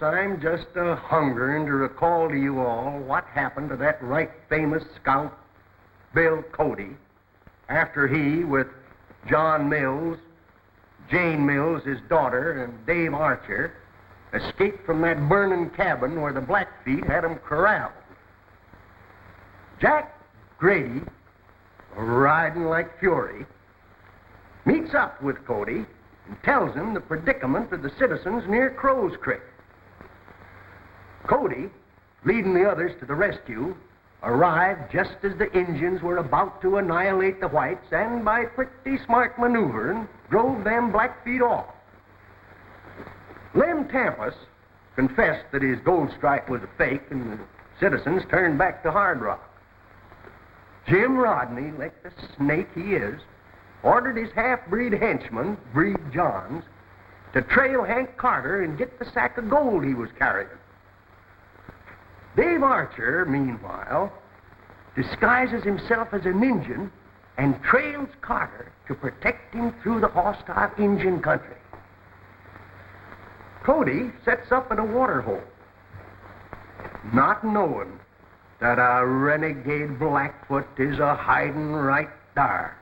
I'm just hungering to recall to you all what happened to that right famous scout, Bill Cody, after he, with John Mills, Jane Mills, his daughter, and Dave Archer, escaped from that burning cabin where the Blackfeet had him corralled. Jack Grady, riding like fury, meets up with Cody and tells him the predicament of the citizens near Crow's Creek. Cody, leading the others to the rescue, arrived just as the Indians were about to annihilate the whites and, by pretty smart maneuvering, drove them Blackfeet off. Lem Tampus confessed that his gold stripe was a fake and the citizens turned back to Hard Rock. Jim Rodney, like the snake he is, ordered his half-breed henchman, Breed Johns, to trail Hank Carter and get the sack of gold he was carrying. Dave Archer, meanwhile, disguises himself as an Injun and trails Carter to protect him through the hostile Injun country. Cody sets up in a waterhole, not knowing that a renegade Blackfoot is a hiding right there.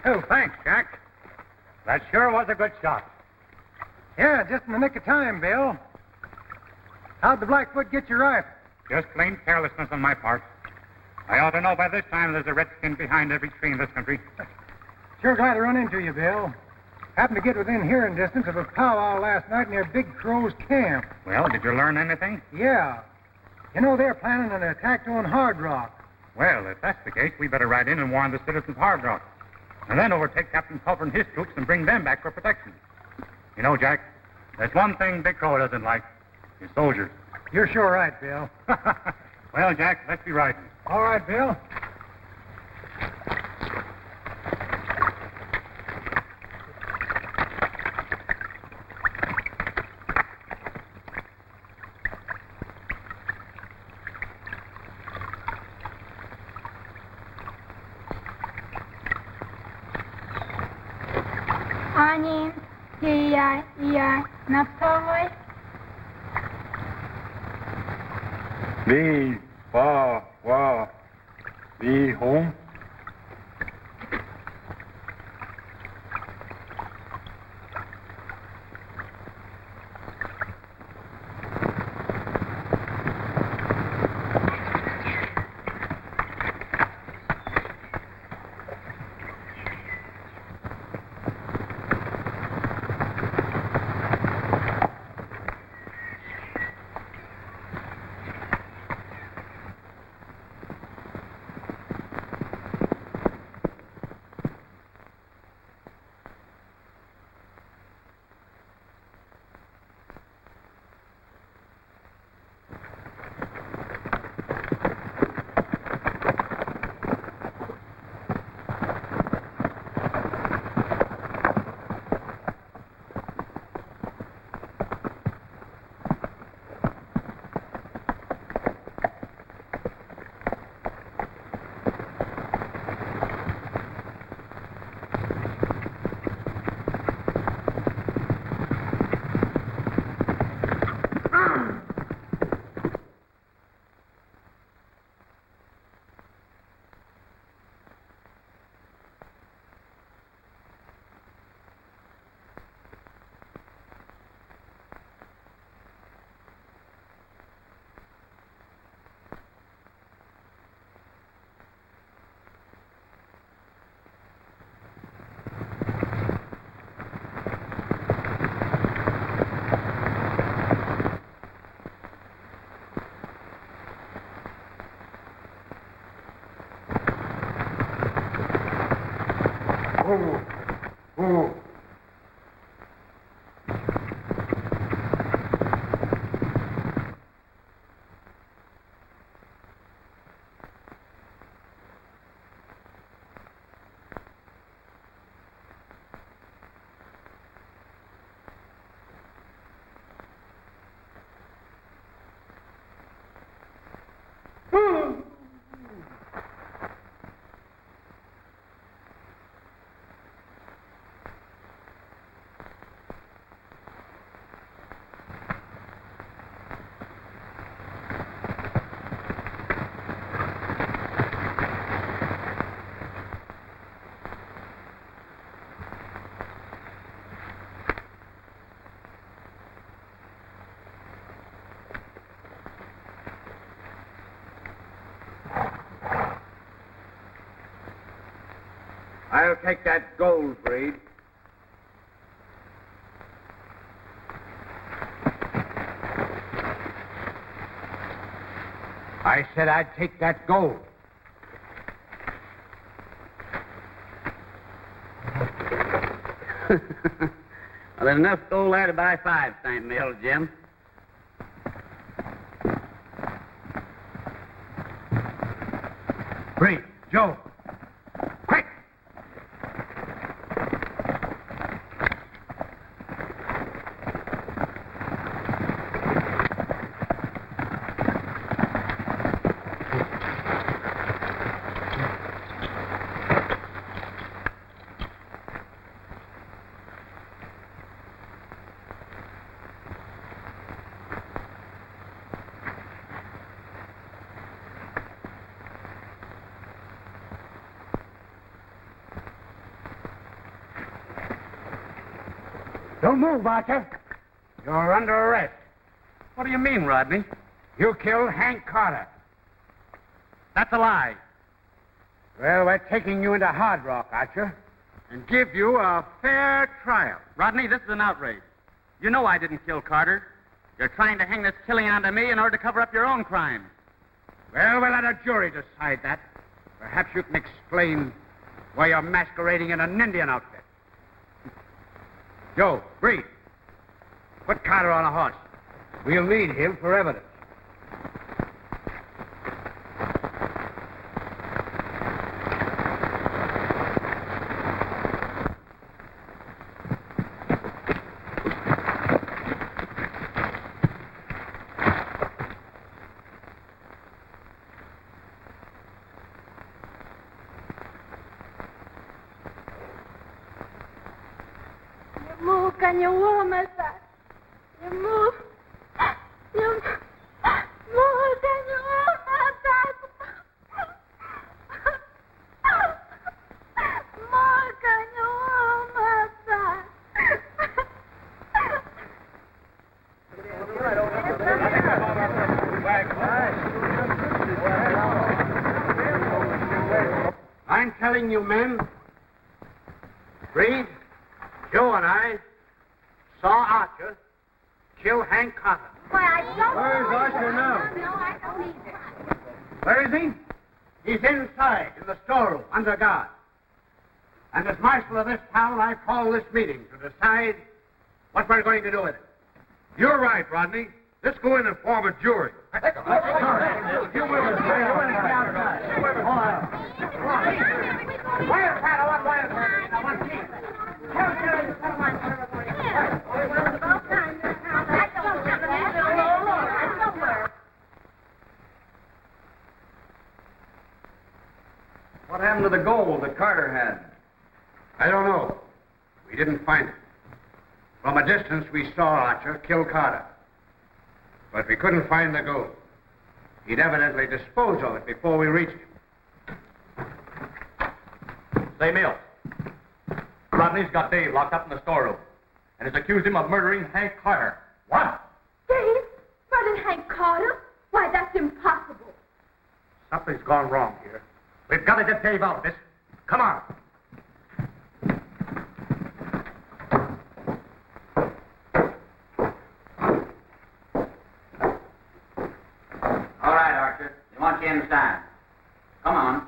Oh, thanks, Jack. That sure was a good shot. Yeah, just in the nick of time, Bill. How'd the Blackfoot get your rifle? Just plain carelessness on my part. I ought to know by this time there's a redskin behind every tree in this country. Sure glad to run into you, Bill. Happened to get within hearing distance of a powwow last night near Big Crow's camp. Well, did you learn anything? Yeah. You know, they're planning an attack on Hard Rock. Well, if that's the case, we better ride in and warn the citizens of Hard Rock. And then overtake Captain Culver and his troops and bring them back for protection. You know, Jack, there's one thing Big Crow doesn't like. His soldiers. You're sure right, Bill. Well, Jack, let's be riding. All right, Bill. Ani, ja, naptowy. Me, wa, me home. Oh. I'll take that gold, Breed. I said I'd take that gold. Well, there's enough gold there to buy 5 St. Mills, Jim. Breed, Joe. Quick! Don't move, Archer. You're under arrest. What do you mean, Rodney? You killed Hank Carter. That's a lie. Well, we're taking you into Hard Rock, Archer, and give you a fair trial. Rodney, this is an outrage. You know I didn't kill Carter. You're trying to hang this killing onto me in order to cover up your own crimes. Well, we'll let a jury decide that. Perhaps you can explain why you're masquerading in an Indian outfit. Joe, Breed, put Carter on a horse. We'll need him for evidence. Move, can you warm us up? You move. You move, can you warm us up? More, can you warm us up? I'm telling you, men, Breed, Joe and I saw Archer kill Hank Carter. Why, I don't... Where's Archer now? No, I don't either. Where is he? He's inside in the storeroom, under guard. And as marshal of this town, I call this meeting to decide what we're going to do with it. You're right, Rodney. Let's go in and form a jury. What happened to the gold that Carter had? I don't know. We didn't find it. From a distance, we saw Archer kill Carter. But we couldn't find the gold. He'd evidently disposed of it before we reached him. Say, Mills. Rodney's got Dave locked up in the storeroom and has accused him of murdering Hank Carter. What? Dave, murdered Hank Carter? Why, that's impossible. Something's gone wrong here. We've got to get Dave out of this. Come on. All right, Archer. They want you inside. Come on.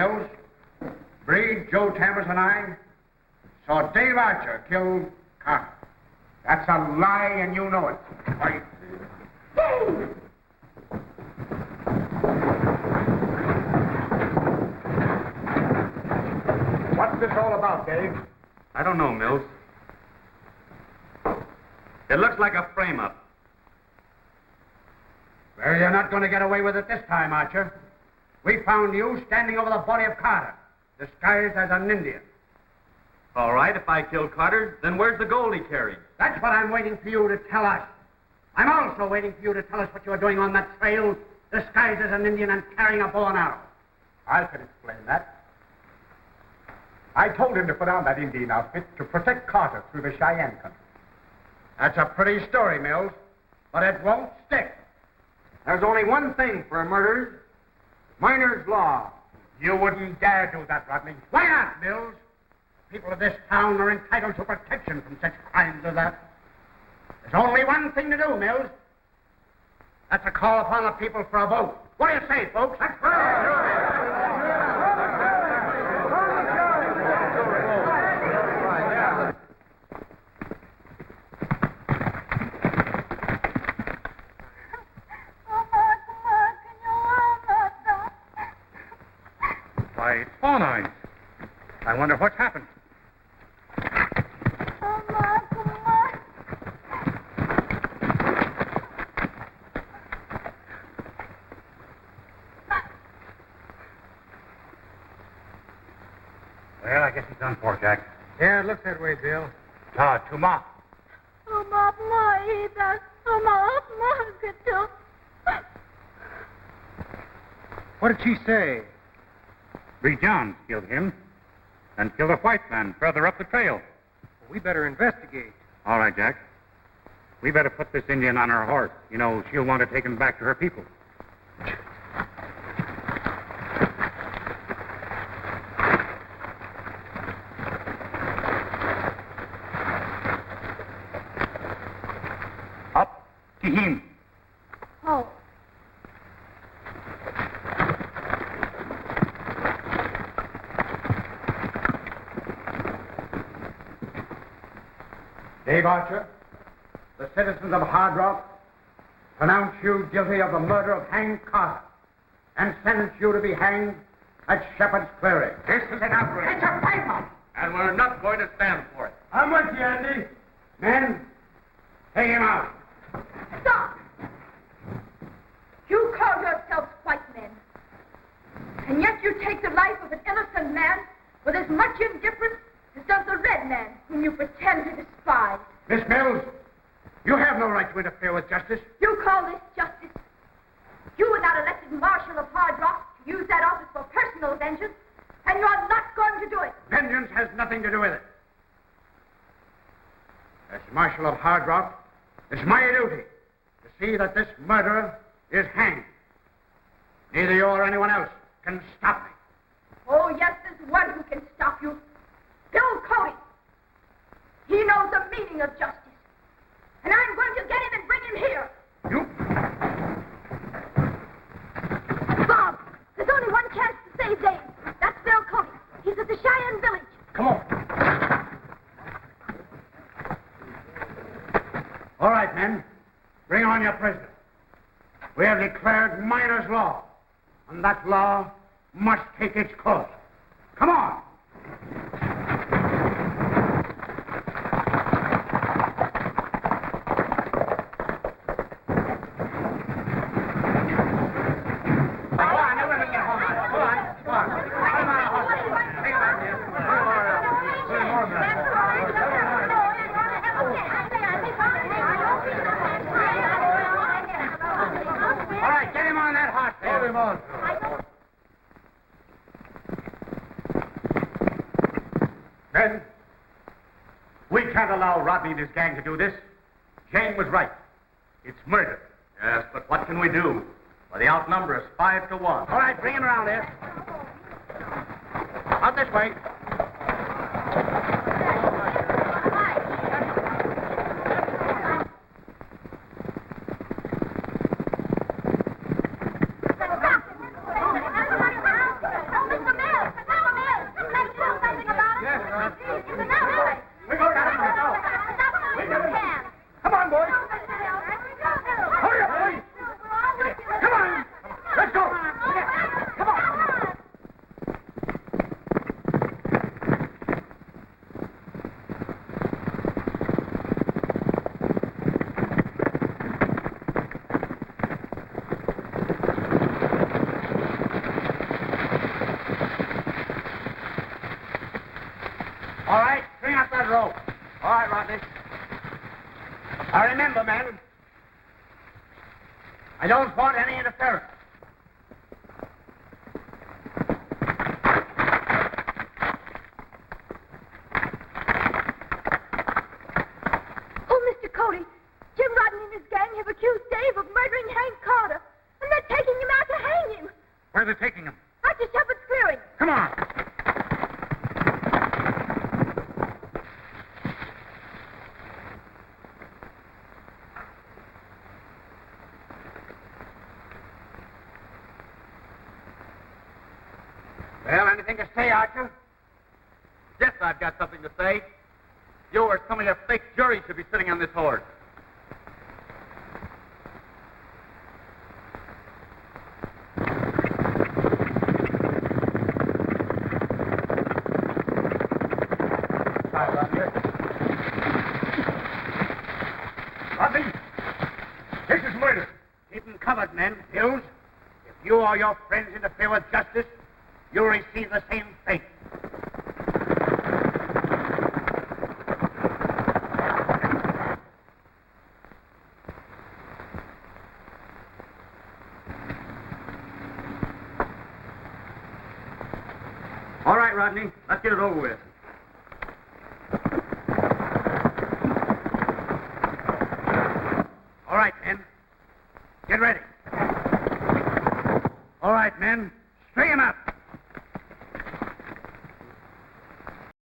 Mills. Breed, Joe Chambers, and I saw Dave Archer kill Carter. That's a lie, and you know it. Why? Dave! What's this all about, Dave? I don't know, Mills. It looks like a frame-up. Well, you're not going to get away with it this time, Archer. We found you standing over the body of Carter, disguised as an Indian. All right, if I killed Carter, then where's the gold he carried? That's what I'm waiting for you to tell us. I'm also waiting for you to tell us what you were doing on that trail, disguised as an Indian and carrying a bow and arrow. I can explain that. I told him to put on that Indian outfit to protect Carter through the Cheyenne country. That's a pretty story, Mills, but it won't stick. There's only one thing for murders. Miner's law. You wouldn't dare do that, Rodney. Why not, Mills? The people of this town are entitled to protection from such crimes as that. There's only one thing to do, Mills. That's to call upon the people for a vote. What do you say, folks? Why, it's Fawn Eyes. I wonder what's happened. Well, I guess he's done for, Jack. Yeah, it looks that way, Bill. Tuma. What did she say? Bree Johns killed him and killed a white man further up the trail. Well, we better investigate. All right, Jack. We better put this Indian on her horse. You know, she'll want to take him back to her people. Up to him. Oh. Dave Archer, the citizens of Hard Rock pronounce you guilty of the murder of Hank Carter and sentence you to be hanged at Shepherd's Clearing. This is an outrage. It's a fight, And we're not going to stand for it. I'm with you, Andy. Men, take him out. Stop! You call yourselves white men. And yet you take the life of an innocent man with as much indifference as does the red man whom you pretend to despise. Miss Mills, you have no right to interfere with justice. You call this justice? You were not elected Marshal of Hard Rock to use that office for personal vengeance, and you're not going to do it. Vengeance has nothing to do with it. As Marshal of Hard Rock, it's my duty to see that this murderer is hanged. Neither you or anyone else can stop me. Oh, yes, there's one who can stop you. Bill Cody. He knows the meaning of justice. And I'm going to get him and bring him here. You? Bob, there's only one chance to save Dave. That's Bill Cody. He's at the Cheyenne village. Come on. All right, men. Bring on your prisoner. We have declared miner's law, and that law must take its course. Come on. Men, we can't allow Rodney and his gang to do this. Jane was right. It's murder. Yes, but what can we do? Well, the outnumber is 5 to 1. All right, bring him around here. Out this way. I don't want any interference. Oh, Mr. Cody, Jim Rodney and his gang have accused Dave of murdering Hank Carter, and they're taking him out to hang him. Where are they taking him? Out to Shepherd's Clearing. Come on. Well, anything to say, Archer? Yes, I've got something to say. You or some of your fake jury should be sitting on this horse. Rodney, this is murder. Keep them covered, men. Hills, if you or your friends interfere with justice, you'll receive the same fate. All right, Rodney, let's get it over with. All right, men. Get ready. All right, men. String him up.